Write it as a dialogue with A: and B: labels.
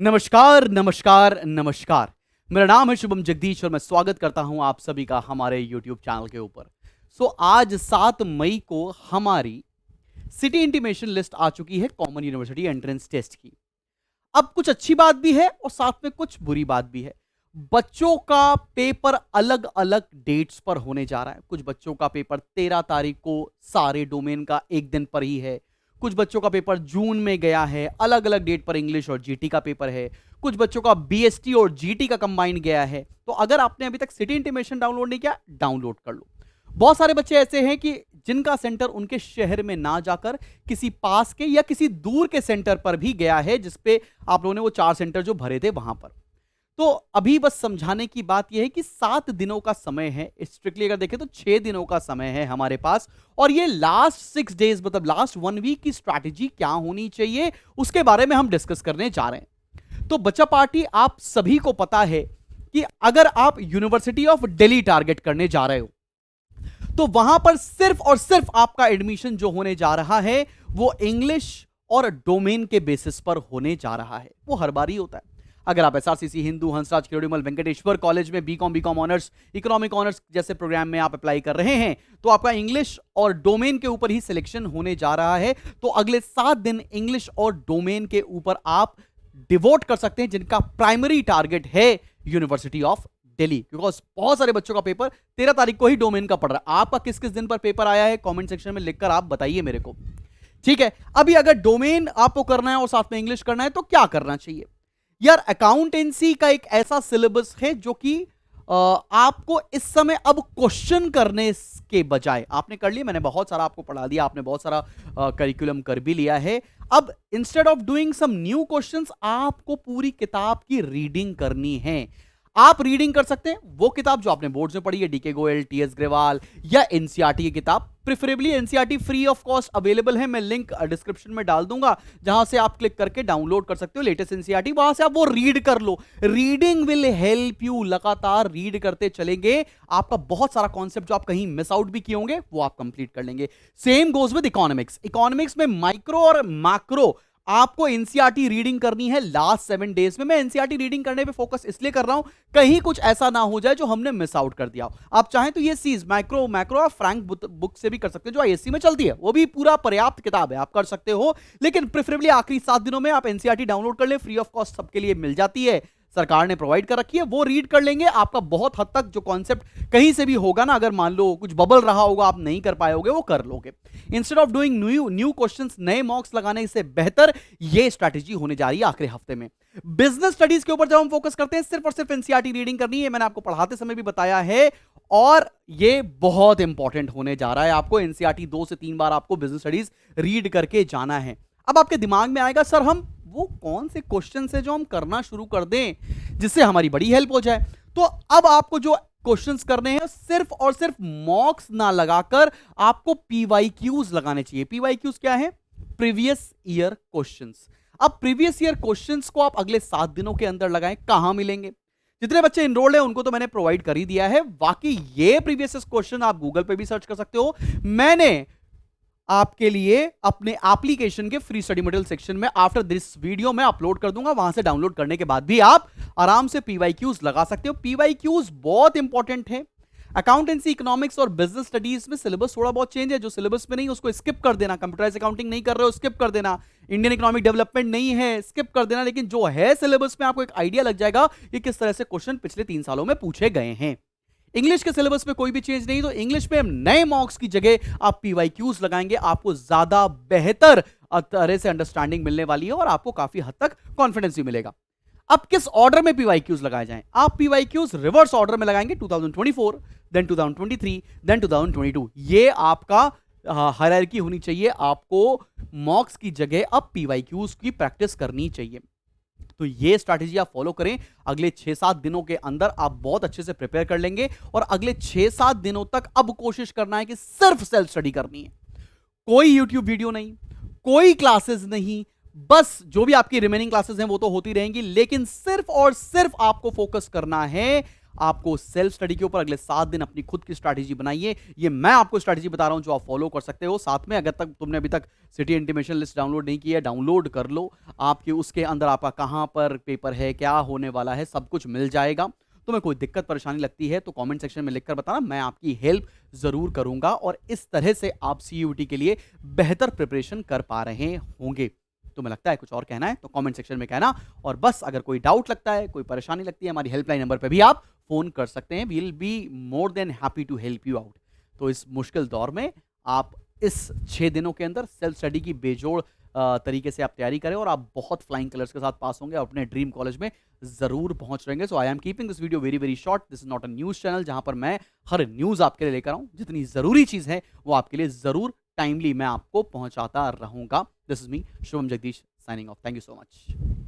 A: नमस्कार नमस्कार नमस्कार। मेरा नाम है शुभम जगदीश और मैं स्वागत करता हूं आप सभी का हमारे YouTube चैनल के ऊपर। आज 7 मई को हमारी सिटी इंटीमेशन लिस्ट आ चुकी है कॉमन यूनिवर्सिटी एंट्रेंस टेस्ट की। अब कुछ अच्छी बात भी है और साथ में कुछ बुरी बात भी है। बच्चों का पेपर अलग अलग डेट्स पर होने जा रहा है। कुछ बच्चों का पेपर 13 तारीख को सारे डोमेन का एक दिन पर ही है। कुछ बच्चों का पेपर जून में गया है, अलग अलग डेट पर इंग्लिश और जीटी का पेपर है। कुछ बच्चों का बीएसटी और जीटी का कंबाइन गया है। तो अगर आपने अभी तक सिटी इंटीमेशन डाउनलोड नहीं किया, डाउनलोड कर लो। बहुत सारे बच्चे ऐसे हैं कि जिनका सेंटर उनके शहर में ना जाकर किसी पास के या किसी दूर के सेंटर पर भी गया है, जिसपे आप लोगों ने वो 4 सेंटर जो भरे थे वहां पर। तो अभी बस समझाने की बात यह है कि 7 दिनों का समय है। स्ट्रिक्टली अगर देखें तो 6 दिनों का समय है हमारे पास, और ये लास्ट 6 डेज मतलब लास्ट 1 वीक की स्ट्रैटेजी क्या होनी चाहिए उसके बारे में हम डिस्कस करने जा रहे हैं। तो बच्चा पार्टी, आप सभी को पता है कि अगर आप यूनिवर्सिटी ऑफ दिल्ली टारगेट करने जा रहे हो तो वहां पर सिर्फ और सिर्फ आपका एडमिशन जो होने जा रहा है वो इंग्लिश और डोमेन के बेसिस पर होने जा रहा है। वो हर बार ही होता है। अगर आप एसआरसीसी, हिंदू, हंसराज, किरोड़ीमल, वेंकटेश्वर कॉलेज में बीकॉम ऑनर्स, इकोनॉमिक ऑनर्स जैसे प्रोग्राम में आप अप्लाई कर रहे हैं तो आपका इंग्लिश और डोमेन के ऊपर ही सिलेक्शन होने जा रहा है। तो अगले 7 दिन इंग्लिश और डोमेन के ऊपर आप डिवोट कर सकते हैं, जिनका प्राइमरी टारगेट है यूनिवर्सिटी ऑफ दिल्ली। बिकॉज बहुत सारे बच्चों का पेपर 13 तारीख को ही डोमेन का पड़ रहा है। आपका किस किस दिन पर पेपर आया है कमेंट सेक्शन में लिखकर आप बताइए मेरे को। ठीक है, अभी अगर डोमेन आपको करना है और साथ में इंग्लिश करना है तो क्या करना चाहिए यार? अकाउंटेंसी का एक ऐसा सिलेबस है जो कि आपको इस समय अब क्वेश्चन करने के बजाय, आपने कर लिया, मैंने बहुत सारा आपको पढ़ा दिया, आपने बहुत सारा करिकुलम कर भी लिया है। अब instead of doing some new questions आपको पूरी किताब की रीडिंग करनी है। आप रीडिंग कर सकते हैं वो किताब जो आपने बोर्ड्स में पढ़ी है, डीके गोयल, टीएस ग्रेवाल या एनसीईआरटी की किताब। Preferably NCERT free of cost available है, मैं लिंक डिस्क्रिप्शन में डाल दूंगा, जहां से आप क्लिक करके डाउनलोड कर सकते हो लेटेस्ट एनसीईआरटी। वहां से आप वो रीड कर लो। Reading will help you. लगातार रीड करते चलेंगे, आपका बहुत सारा कॉन्सेप्ट जो आप कहीं मिस आउट भी किए होंगे वो आप कंप्लीट कर लेंगे। Same goes with economics. Economics में माइक्रो और मैक्रो आपको एनसीईआरटी रीडिंग करनी है लास्ट 7 डेज में। मैं एनसीईआरटी रीडिंग करने पे फोकस इसलिए कर रहा हूं कहीं कुछ ऐसा ना हो जाए जो हमने मिस आउट कर दिया। आप चाहें तो ये चीज मैक्रो और फ्रैंक बुक से भी कर सकते हो जो आईएससी में चलती है, वो भी पूरा पर्याप्त किताब है, आप कर सकते हो। लेकिन प्रेफरेबली आखिरी 7 दिनों में आप एनसीईआरटी डाउनलोड कर ले, फ्री ऑफ कॉस्ट सबके लिए मिल जाती है, सरकार ने प्रोवाइड कर रखी है। वो रीड कर लेंगे, आपका बहुत हद तक जो कॉन्सेप्ट कहीं से भी होगा ना, अगर मान लो कुछ बबल रहा होगा आप नहीं कर पाए होगे, वो कर लोगे। Instead of doing new questions, नए मॉक्स लगाने से बेहतर ये स्ट्रैटेजी होने जा रही है आखिरी हफ्ते में। बिजनेस स्टडीज के ऊपर जब हम फोकस करते हैं, सिर्फ और सिर्फ एनसीईआरटी रीडिंग करनी है, मैंने आपको पढ़ाते समय भी बताया है, और ये बहुत इंपॉर्टेंट होने जा रहा है। आपको एनसीईआरटी 2 से 3 बार आपको बिजनेस स्टडीज रीड करके जाना है। अब आपके दिमाग में आएगा, सर हम वो कौन से क्वेश्चन है जो हम करना शुरू कर दें जिससे हमारी बड़ी हेल्प हो जाए? तो अब आपको जो क्वेश्चंस करने हैं सिर्फ और सिर्फ मॉक्स ना लगाकर आपको पीवाईक्यूज लगाने चाहिए। पीवाईक्यूज क्या है? Previous year questions. अब प्रीवियस ईयर क्वेश्चंस को आप अगले 7 दिनों के अंदर लगाएं। कहां मिलेंगे? जितने बच्चे इनरोल्ड हैं उनको तो मैंने प्रोवाइड कर ही दिया है, बाकी ये प्रीवियस क्वेश्चन आप गूगल पे भी सर्च कर सकते हो। मैंने आपके लिए अपने एप्लीकेशन के फ्री स्टडी मटेरियल सेक्शन में आफ्टर दिस वीडियो में अपलोड कर दूंगा, वहां से डाउनलोड करने के बाद भी आप आराम से पीवाईक्यूज लगा सकते हो। पीवाईक्यूज बहुत इंपॉर्टेंट है। अकाउंटेंसी, इकोनॉमिक्स और बिजनेस स्टडीज में सिलेबस थोड़ा बहुत चेंज है। जो सिलेबस में नहीं उसको स्किप कर देना। कंप्यूटराइज अकाउंटिंग नहीं कर रहे हो, स्किप कर देना। इंडियन इकोनॉमिक डेवलपमेंट नहीं है, स्किप कर देना। लेकिन जो है सिलेबस में आपको एक आइडिया लग जाएगा कि किस तरह से क्वेश्चन पिछले 3 सालों में पूछे गए हैं। इंग्लिश के सिलेबस में कोई भी चेंज नहीं, तो इंग्लिश में नए मॉक्स की जगह आप पीवाईक्यूज लगाएंगे, आपको ज्यादा बेहतर तरह से अंडरस्टैंडिंग मिलने वाली है और आपको काफी हद तक कॉन्फिडेंस भी मिलेगा। अब किस ऑर्डर में पीवाईक्यूज लगाए जाएं? आप पीवाईक्यूज रिवर्स ऑर्डर में लगाएंगे, 2024, देन 2023, देन 2022। ये आपका हायरार्की होनी चाहिए। आपको मॉक्स की जगह अब पीवाईक्यूज की प्रैक्टिस करनी चाहिए। तो ये स्ट्रैटेजी आप फॉलो करें, अगले 6-7 दिनों के अंदर आप बहुत अच्छे से प्रिपेयर कर लेंगे। और अगले 6-7 दिनों तक अब कोशिश करना है कि सिर्फ सेल्फ स्टडी करनी है। कोई यूट्यूब वीडियो नहीं, कोई क्लासेस नहीं, बस जो भी आपकी रिमेनिंग क्लासेस हैं वो तो होती रहेंगी, लेकिन सिर्फ और सिर्फ आपको फोकस करना है आपको सेल्फ स्टडी के ऊपर अगले 7 दिन अपनी खुद की स्ट्रैटेजी बनाइए। ये मैं आपको स्ट्रैटेजी बता रहा हूं जो आप फॉलो कर सकते हो। साथ में अगर तक तुमने अभी तक सिटी इंटीमेशन लिस्ट डाउनलोड नहीं की है, डाउनलोड कर लो। आपके उसके अंदर आपका कहां पर पेपर है, क्या होने वाला है, सब कुछ मिल जाएगा। तुम्हें कोई दिक्कत परेशानी लगती है तो कमेंट सेक्शन में लिखकर बताना, मैं आपकी हेल्प जरूर करूंगा और इस तरह से आप सीयूटी के लिए बेहतर प्रिपरेशन कर पा रहे होंगे। तुम्हें लगता है कुछ और कहना है तो कमेंट सेक्शन में कहना। और बस अगर कोई डाउट लगता है, कोई परेशानी लगती है, हमारी हेल्पलाइन नंबर पे भी आप फोन कर सकते हैं। We will be more than happy to help you out. तो इस मुश्किल दौर में आप इस 6 दिनों के अंदर सेल्फ स्टडी की बेजोड़ तरीके से आप तैयारी करें और आप बहुत फ्लाइंग कलर्स के साथ पास होंगे और अपने ड्रीम कॉलेज में जरूर पहुंच रहेंगे। So I am keeping this video very very short. This is not a news channel जहां पर मैं हर न्यूज आपके लिए लेकर आऊं। जितनी जरूरी चीज है वो आपके लिए जरूर टाइमली मैं आपको पहुंचाता रहूंगा। This is me Shubham Jagdish signing off. Thank you so much.